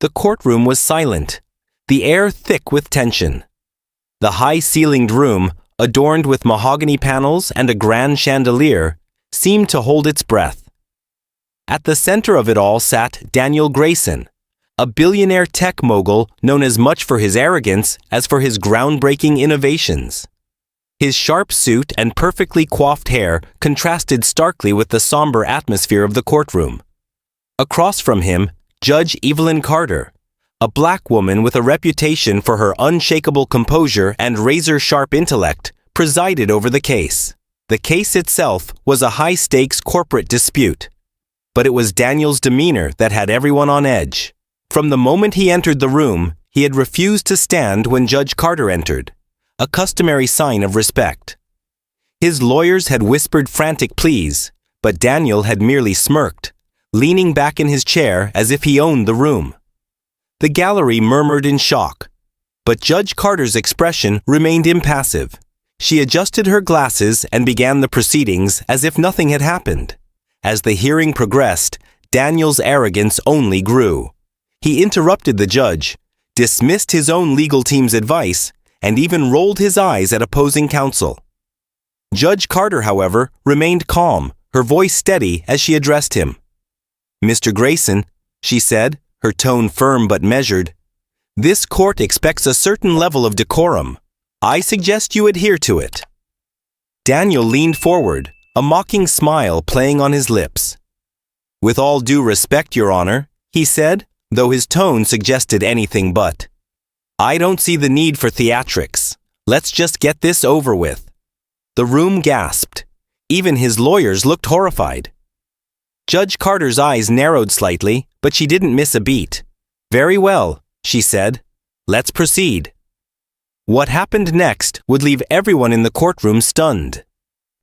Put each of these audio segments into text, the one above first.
The courtroom was silent, the air thick with tension. The high-ceilinged room, adorned with mahogany panels and a grand chandelier, seemed to hold its breath. At the center of it all sat Daniel Grayson, a billionaire tech mogul known as much for his arrogance as for his groundbreaking innovations. His sharp suit and perfectly coiffed hair contrasted starkly with the somber atmosphere of the courtroom. Across from him, Judge Evelyn Carter, a black woman with a reputation for her unshakable composure and razor-sharp intellect, presided over the case. The case itself was a high-stakes corporate dispute, but it was Daniel's demeanor that had everyone on edge. From the moment he entered the room, he had refused to stand when Judge Carter entered, a customary sign of respect. His lawyers had whispered frantic pleas, but Daniel had merely smirked, leaning back in his chair as if he owned the room. The gallery murmured in shock, but Judge Carter's expression remained impassive. She adjusted her glasses and began the proceedings as if nothing had happened. As the hearing progressed, Daniel's arrogance only grew. He interrupted the judge, dismissed his own legal team's advice, and even rolled his eyes at opposing counsel. Judge Carter, however, remained calm, her voice steady as she addressed him. "Mr. Grayson," she said, her tone firm but measured, "this court expects a certain level of decorum. I suggest you adhere to it." Daniel leaned forward, a mocking smile playing on his lips. "With all due respect, Your Honor," he said, though his tone suggested anything but. "I don't see the need for theatrics. Let's just get this over with." The room gasped. Even his lawyers looked horrified. Judge Carter's eyes narrowed slightly, but she didn't miss a beat. "Very well," she said. "Let's proceed." What happened next would leave everyone in the courtroom stunned.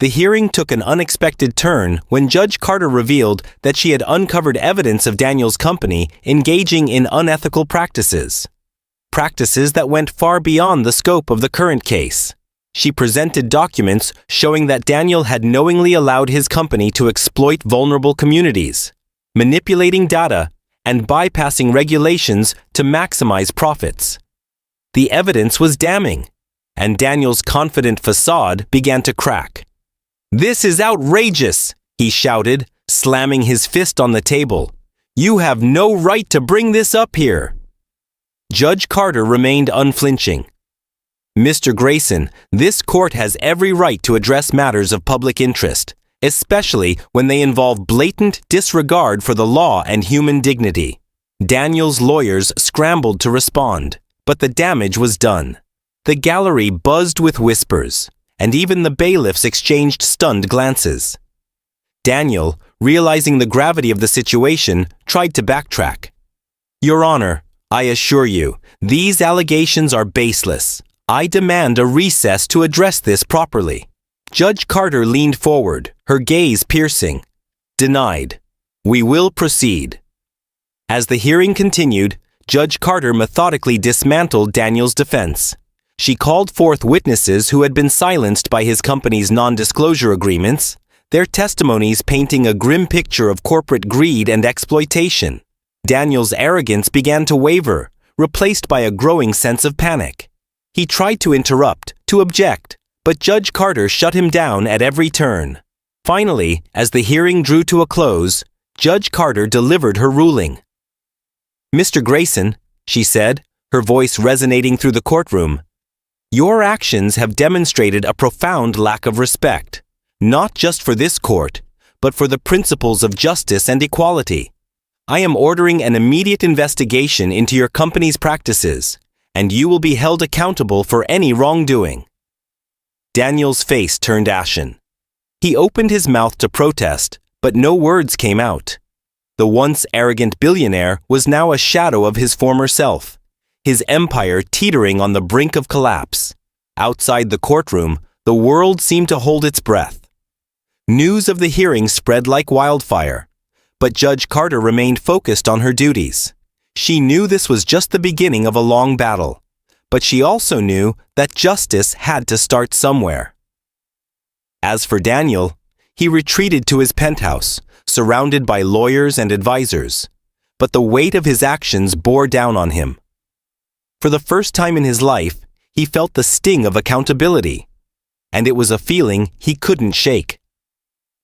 The hearing took an unexpected turn when Judge Carter revealed that she had uncovered evidence of Daniel's company engaging in unethical practices. Practices that went far beyond the scope of the current case. She presented documents showing that Daniel had knowingly allowed his company to exploit vulnerable communities, manipulating data, and bypassing regulations to maximize profits. The evidence was damning, and Daniel's confident facade began to crack. "This is outrageous," he shouted, slamming his fist on the table. "You have no right to bring this up here." Judge Carter remained unflinching. "Mr. Grayson, this court has every right to address matters of public interest, especially when they involve blatant disregard for the law and human dignity." Daniel's lawyers scrambled to respond, but the damage was done. The gallery buzzed with whispers, and even the bailiffs exchanged stunned glances. Daniel, realizing the gravity of the situation, tried to backtrack. "Your Honor, I assure you, these allegations are baseless. I demand a recess to address this properly." Judge Carter leaned forward, her gaze piercing. "Denied. We will proceed." As the hearing continued, Judge Carter methodically dismantled Daniel's defense. She called forth witnesses who had been silenced by his company's non-disclosure agreements, their testimonies painting a grim picture of corporate greed and exploitation. Daniel's arrogance began to waver, replaced by a growing sense of panic. He tried to interrupt, to object, but Judge Carter shut him down at every turn. Finally, as the hearing drew to a close, Judge Carter delivered her ruling. "Mr. Grayson," she said, her voice resonating through the courtroom, "your actions have demonstrated a profound lack of respect, not just for this court, but for the principles of justice and equality. I am ordering an immediate investigation into your company's practices, and you will be held accountable for any wrongdoing." Daniel's face turned ashen. He opened his mouth to protest, but no words came out. The once arrogant billionaire was now a shadow of his former self, his empire teetering on the brink of collapse. Outside the courtroom, the world seemed to hold its breath. News of the hearing spread like wildfire, but Judge Carter remained focused on her duties. She knew this was just the beginning of a long battle, but she also knew that justice had to start somewhere. As for Daniel, he retreated to his penthouse, surrounded by lawyers and advisors. but the weight of his actions bore down on him. For the first time in his life, he felt the sting of accountability, and it was a feeling he couldn't shake.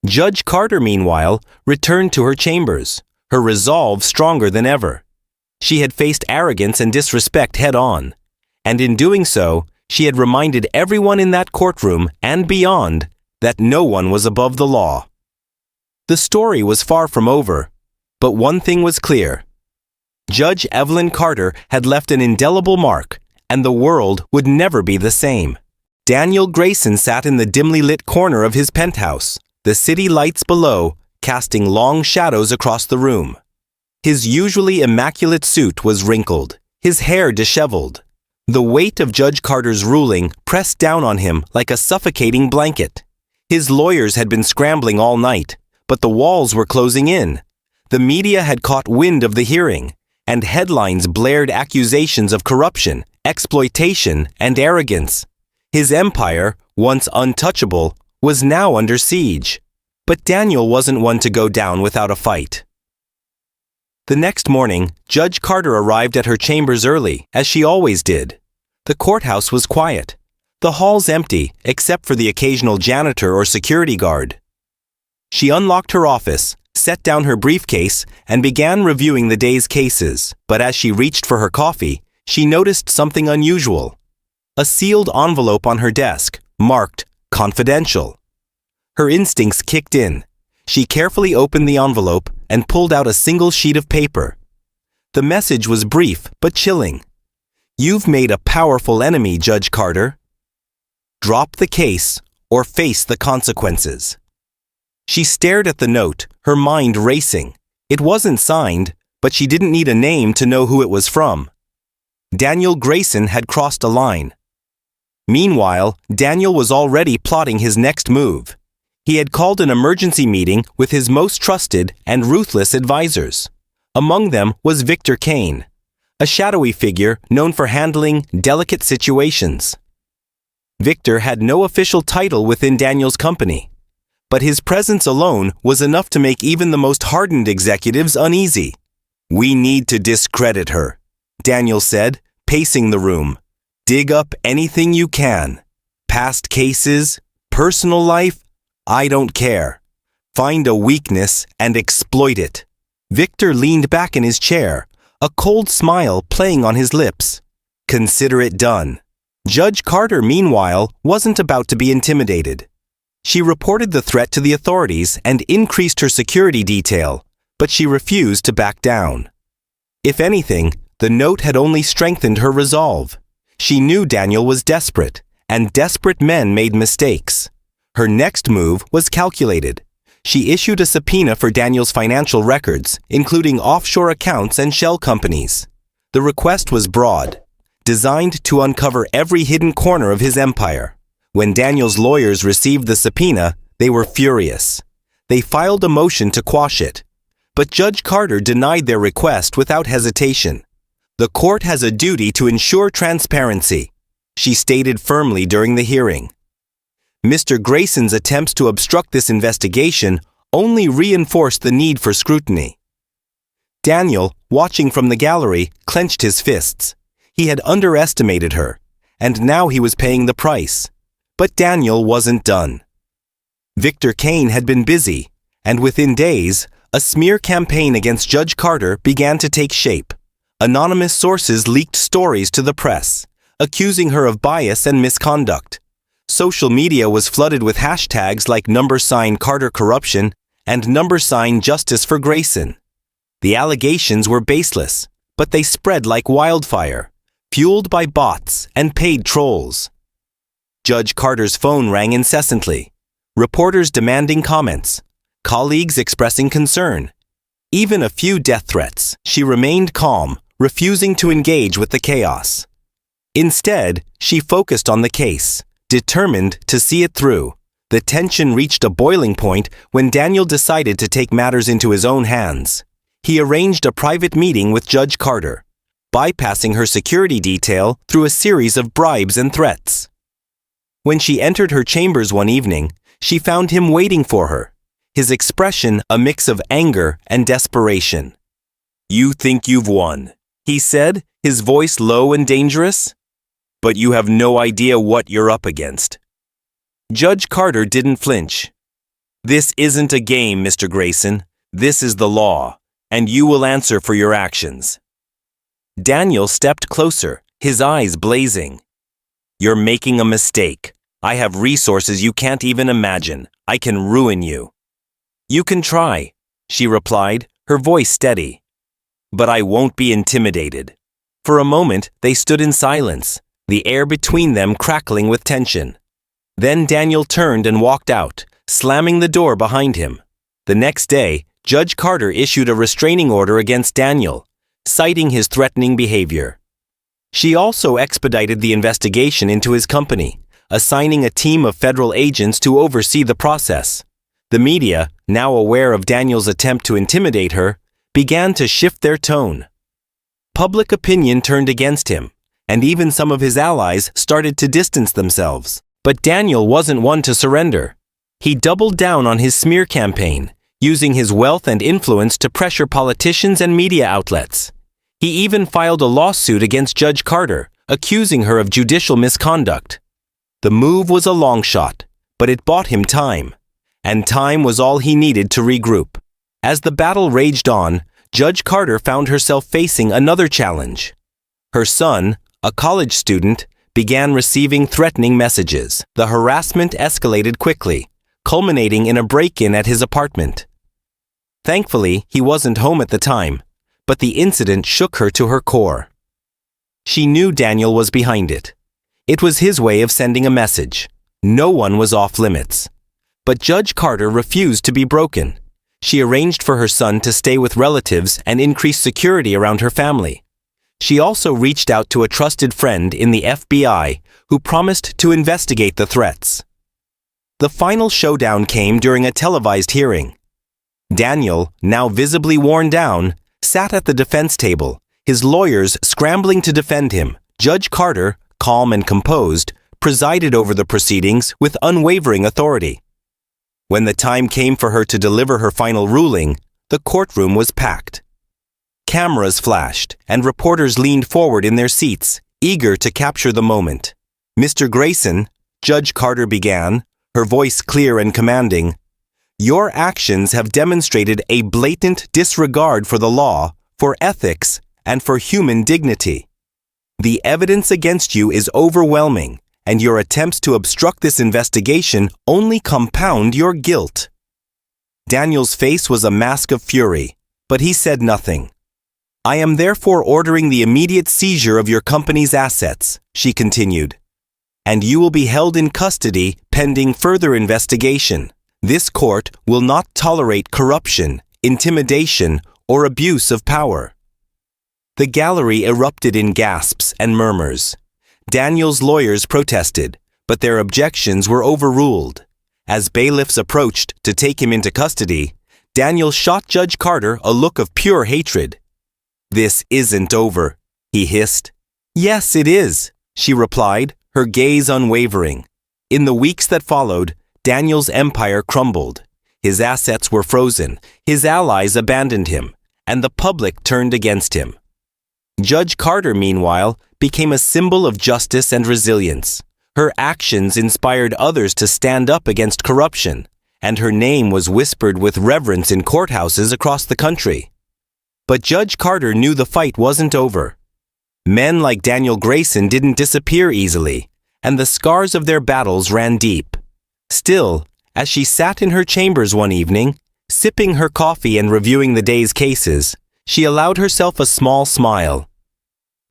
Judge Carter, meanwhile, returned to her chambers, her resolve stronger than ever. She had faced arrogance and disrespect head-on, and in doing so, she had reminded everyone in that courtroom and beyond that no one was above the law. The story was far from over, but one thing was clear. Judge Evelyn Carter had left an indelible mark, and the world would never be the same. Daniel Grayson sat in the dimly lit corner of his penthouse, the city lights below casting long shadows across the room. His usually immaculate suit was wrinkled, his hair disheveled. The weight of Judge Carter's ruling pressed down on him like a suffocating blanket. His lawyers had been scrambling all night, but the walls were closing in. The media had caught wind of the hearing, and headlines blared accusations of corruption, exploitation, and arrogance. His empire, once untouchable, was now under siege. But Daniel wasn't one to go down without a fight. The next morning, Judge Carter arrived at her chambers early, as she always did. The courthouse was quiet. The halls empty, except for the occasional janitor or security guard. She unlocked her office, set down her briefcase, and began reviewing the day's cases. But as she reached for her coffee, she noticed something unusual. A sealed envelope on her desk, marked "Confidential." Her instincts kicked in. She carefully opened the envelope and pulled out a single sheet of paper. The message was brief but chilling. "You've made a powerful enemy, Judge Carter. Drop the case or face the consequences." She stared at the note, her mind racing. It wasn't signed, but she didn't need a name to know who it was from. Daniel Grayson had crossed a line. Meanwhile, Daniel was already plotting his next move. He had called an emergency meeting with his most trusted and ruthless advisors. Among them was Victor Kane, a shadowy figure known for handling delicate situations. Victor had no official title within Daniel's company, but his presence alone was enough to make even the most hardened executives uneasy. "We need to discredit her," Daniel said, pacing the room. "Dig up anything you can. Past cases, personal life, I don't care. Find a weakness and exploit it." Victor leaned back in his chair, a cold smile playing on his lips. "Consider it done." Judge Carter, meanwhile, wasn't about to be intimidated. She reported the threat to the authorities and increased her security detail, but she refused to back down. If anything, the note had only strengthened her resolve. She knew Daniel was desperate, and desperate men made mistakes. Her next move was calculated. She issued a subpoena for Daniel's financial records, including offshore accounts and shell companies. The request was broad, designed to uncover every hidden corner of his empire. When Daniel's lawyers received the subpoena, they were furious. They filed a motion to quash it. But Judge Carter denied their request without hesitation. "The court has a duty to ensure transparency," she stated firmly during the hearing. Mr. Grayson's attempts to obstruct this investigation only reinforced the need for scrutiny. Daniel, watching from the gallery, clenched his fists. He had underestimated her, and now he was paying the price. But Daniel wasn't done. Victor Kane had been busy, and within days, a smear campaign against Judge Carter began to take shape. Anonymous sources leaked stories to the press, accusing her of bias and misconduct. Social media was flooded with hashtags like #Carter corruption and #Justice for Grayson. The allegations were baseless, but they spread like wildfire, fueled by bots and paid trolls. Judge Carter's phone rang incessantly, reporters demanding comments, colleagues expressing concern. Even a few death threats. She remained calm, refusing to engage with the chaos. Instead, she focused on the case, determined to see it through. The tension reached a boiling point when Daniel decided to take matters into his own hands. He arranged a private meeting with Judge Carter, bypassing her security detail through a series of bribes and threats. When she entered her chambers one evening, she found him waiting for her, his expression a mix of anger and desperation. "You think you've won," he said, his voice low and dangerous. "But you have no idea what you're up against." Judge Carter didn't flinch. "This isn't a game, Mr. Grayson. This is the law, and you will answer for your actions." Daniel stepped closer, his eyes blazing. "You're making a mistake. I have resources you can't even imagine. I can ruin you." "You can try," she replied, her voice steady. "But I won't be intimidated." For a moment, they stood in silence, the air between them crackling with tension. Then Daniel turned and walked out, slamming the door behind him. The next day, Judge Carter issued a restraining order against Daniel, citing his threatening behavior. She also expedited the investigation into his company, assigning a team of federal agents to oversee the process. The media, now aware of Daniel's attempt to intimidate her, began to shift their tone. Public opinion turned against him, and even some of his allies started to distance themselves. But Daniel wasn't one to surrender. He doubled down on his smear campaign, using his wealth and influence to pressure politicians and media outlets. He even filed a lawsuit against Judge Carter, accusing her of judicial misconduct. The move was a long shot, but it bought him time, and time was all he needed to regroup. As the battle raged on, Judge Carter found herself facing another challenge. Her son, a college student, began receiving threatening messages. The harassment escalated quickly, culminating in a break-in at his apartment. Thankfully, he wasn't home at the time, but the incident shook her to her core. She knew Daniel was behind it. It was his way of sending a message. No one was off limits. But Judge Carter refused to be broken. She arranged for her son to stay with relatives and increase security around her family. She also reached out to a trusted friend in the FBI who promised to investigate the threats. The final showdown came during a televised hearing. Daniel, now visibly worn down, sat at the defense table, his lawyers scrambling to defend him. Judge Carter, calm and composed, presided over the proceedings with unwavering authority. When the time came for her to deliver her final ruling, the courtroom was packed. Cameras flashed, and reporters leaned forward in their seats, eager to capture the moment. "Mr. Grayson," Judge Carter began, her voice clear and commanding, "your actions have demonstrated a blatant disregard for the law, for ethics, and for human dignity. The evidence against you is overwhelming, and your attempts to obstruct this investigation only compound your guilt." Daniel's face was a mask of fury, but he said nothing. "I am therefore ordering the immediate seizure of your company's assets," she continued, "and you will be held in custody pending further investigation. This court will not tolerate corruption, intimidation, or abuse of power." The gallery erupted in gasps and murmurs. Daniel's lawyers protested, but their objections were overruled. As bailiffs approached to take him into custody, Daniel shot Judge Carter a look of pure hatred. "This isn't over," he hissed. "Yes, it is," she replied, her gaze unwavering. In the weeks that followed, Daniel's empire crumbled. His assets were frozen, his allies abandoned him, and the public turned against him. Judge Carter, meanwhile, became a symbol of justice and resilience. Her actions inspired others to stand up against corruption, and her name was whispered with reverence in courthouses across the country. But Judge Carter knew the fight wasn't over. Men like Daniel Grayson didn't disappear easily, and the scars of their battles ran deep. Still, as she sat in her chambers one evening, sipping her coffee and reviewing the day's cases, she allowed herself a small smile.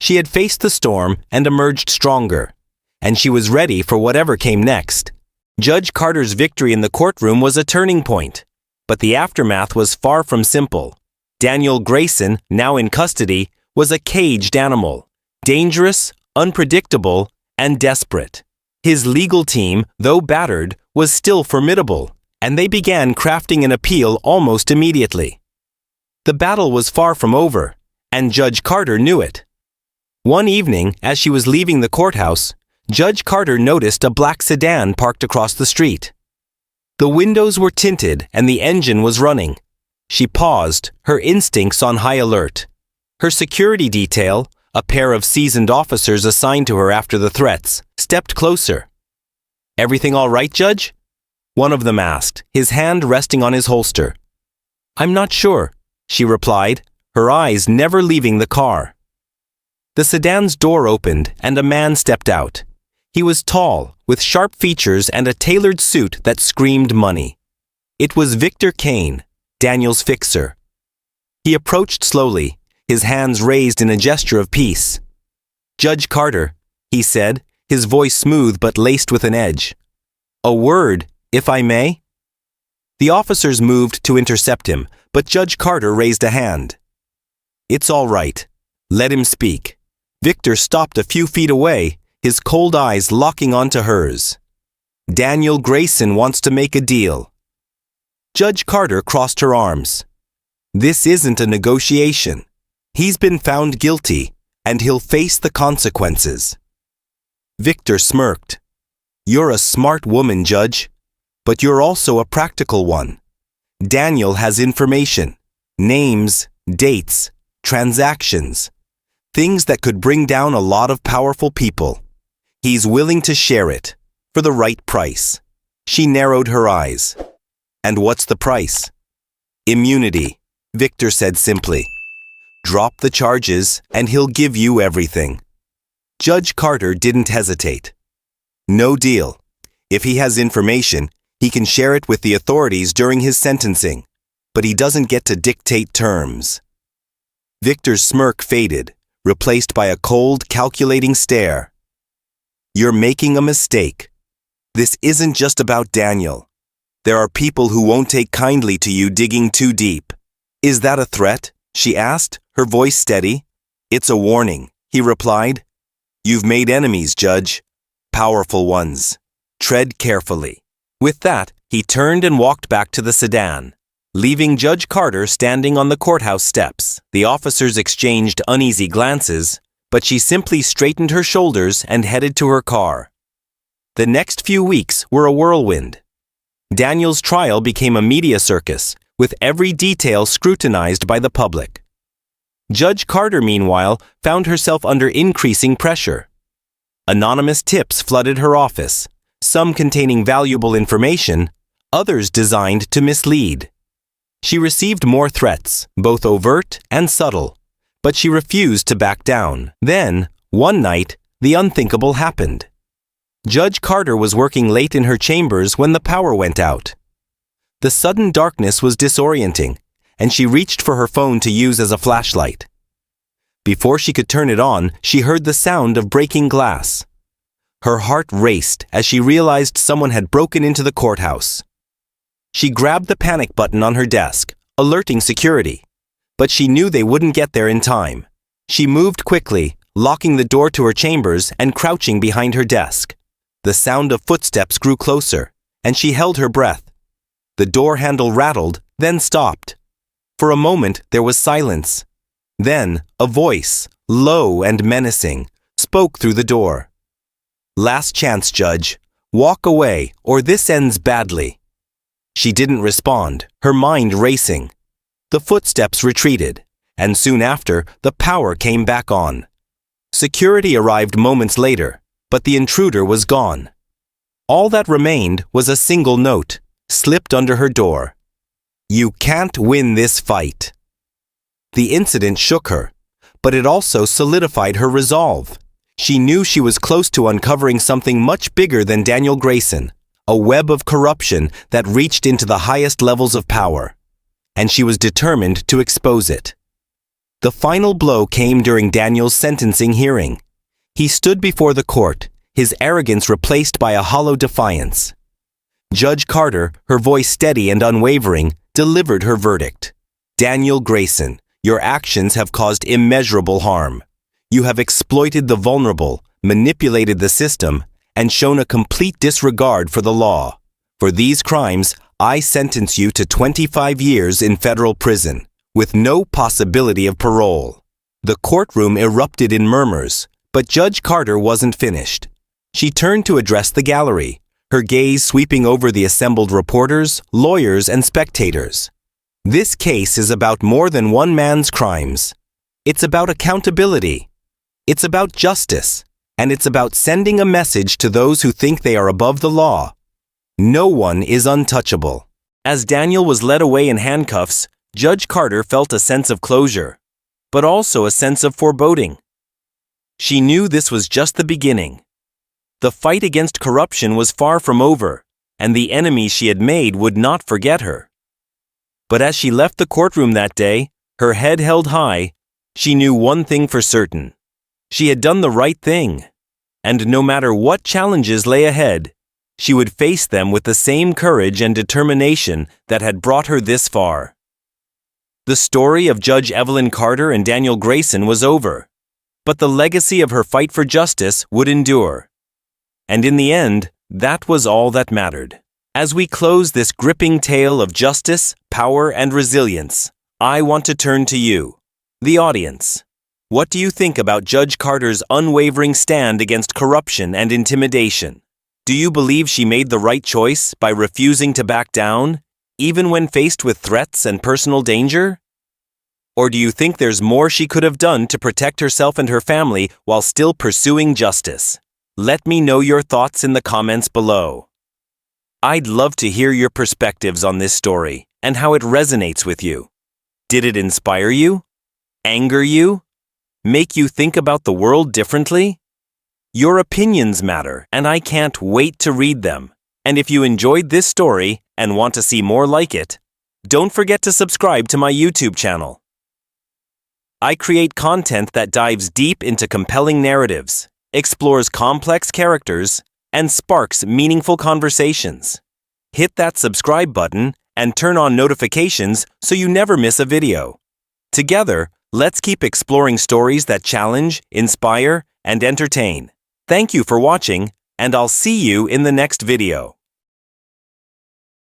She had faced the storm and emerged stronger, and she was ready for whatever came next. Judge Carter's victory in the courtroom was a turning point, but the aftermath was far from simple. Daniel Grayson, now in custody, was a caged animal, dangerous, unpredictable, and desperate. His legal team, though battered, was still formidable, and they began crafting an appeal almost immediately. The battle was far from over, and Judge Carter knew it. One evening, as she was leaving the courthouse, Judge Carter noticed a black sedan parked across the street. The windows were tinted and the engine was running. She paused, her instincts on high alert. Her security detail, a pair of seasoned officers assigned to her after the threats, stepped closer. "Everything all right, Judge?" one of them asked, his hand resting on his holster. "I'm not sure," she replied, her eyes never leaving the car. The sedan's door opened and a man stepped out. He was tall, with sharp features and a tailored suit that screamed money. It was Victor Kane, Daniel's fixer. He approached slowly, his hands raised in a gesture of peace. "Judge Carter," he said, his voice smooth but laced with an edge. "A word, if I may?" The officers moved to intercept him, but Judge Carter raised a hand. "It's all right. Let him speak." Victor stopped a few feet away, his cold eyes locking onto hers. "Daniel Grayson wants to make a deal." Judge Carter crossed her arms. "This isn't a negotiation. He's been found guilty, and he'll face the consequences." Victor smirked. "You're a smart woman, Judge, but you're also a practical one. Daniel has information, names, dates, transactions, things that could bring down a lot of powerful people. He's willing to share it, for the right price." She narrowed her eyes. "And what's the price?" "Immunity," Victor said simply. "Drop the charges, and he'll give you everything." Judge Carter didn't hesitate. "No deal. If he has information, he can share it with the authorities during his sentencing, but he doesn't get to dictate terms." Victor's smirk faded, replaced by a cold, calculating stare. "You're making a mistake. This isn't just about Daniel. There are people who won't take kindly to you digging too deep." "Is that a threat?" she asked, her voice steady. "It's a warning," he replied. "You've made enemies, Judge. Powerful ones. Tread carefully." With that, he turned and walked back to the sedan, leaving Judge Carter standing on the courthouse steps. The officers exchanged uneasy glances, but she simply straightened her shoulders and headed to her car. The next few weeks were a whirlwind. Daniel's trial became a media circus, with every detail scrutinized by the public. Judge Carter, meanwhile, found herself under increasing pressure. Anonymous tips flooded her office, some containing valuable information, others designed to mislead. She received more threats, both overt and subtle, but she refused to back down. Then, one night, the unthinkable happened. Judge Carter was working late in her chambers when the power went out. The sudden darkness was disorienting, and she reached for her phone to use as a flashlight. Before she could turn it on, she heard the sound of breaking glass. Her heart raced as she realized someone had broken into the courthouse. She grabbed the panic button on her desk, alerting security, but she knew they wouldn't get there in time. She moved quickly, locking the door to her chambers and crouching behind her desk. The sound of footsteps grew closer, and she held her breath. The door handle rattled, then stopped. For a moment, there was silence. Then, a voice, low and menacing, spoke through the door. "Last chance, Judge. Walk away, or this ends badly." She didn't respond, her mind racing. The footsteps retreated, and soon after, the power came back on. Security arrived moments later, but the intruder was gone. All that remained was a single note, slipped under her door. "You can't win this fight." The incident shook her, but it also solidified her resolve. She knew she was close to uncovering something much bigger than Daniel Grayson, a web of corruption that reached into the highest levels of power, and she was determined to expose it. The final blow came during Daniel's sentencing hearing. He stood before the court, his arrogance replaced by a hollow defiance. Judge Carter, her voice steady and unwavering, delivered her verdict. "Daniel Grayson, your actions have caused immeasurable harm. You have exploited the vulnerable, manipulated the system, and shown a complete disregard for the law. For these crimes, I sentence you to 25 years in federal prison, with no possibility of parole." The courtroom erupted in murmurs, but Judge Carter wasn't finished. She turned to address the gallery, her gaze sweeping over the assembled reporters, lawyers, and spectators. This case is about more than one man's crimes. It's about accountability. It's about justice. And it's about sending a message to those who think they are above the law. No one is untouchable. As Daniel was led away in handcuffs, Judge Carter felt a sense of closure, but also a sense of foreboding. She knew this was just the beginning. The fight against corruption was far from over, and the enemies she had made would not forget her. But as she left the courtroom that day, her head held high, she knew one thing for certain. She had done the right thing, and no matter what challenges lay ahead, she would face them with the same courage and determination that had brought her this far. The story of Judge Evelyn Carter and Daniel Grayson was over, but the legacy of her fight for justice would endure. And in the end, that was all that mattered. As we close this gripping tale of justice, power, and resilience, I want to turn to you, the audience. What do you think about Judge Carter's unwavering stand against corruption and intimidation? Do you believe she made the right choice by refusing to back down, even when faced with threats and personal danger? Or do you think there's more she could have done to protect herself and her family while still pursuing justice? Let me know your thoughts in the comments below. I'd love to hear your perspectives on this story and how it resonates with you. Did it inspire you? Anger you? Make you think about the world differently? Your opinions matter, and I can't wait to read them. And if you enjoyed this story and want to see more like it, don't forget to subscribe to my YouTube channel. I create content that dives deep into compelling narratives, explores complex characters, and sparks meaningful conversations. Hit that subscribe button and turn on notifications so you never miss a video. Together, let's keep exploring stories that challenge, inspire, and entertain. Thank you for watching, and I'll see you in the next video.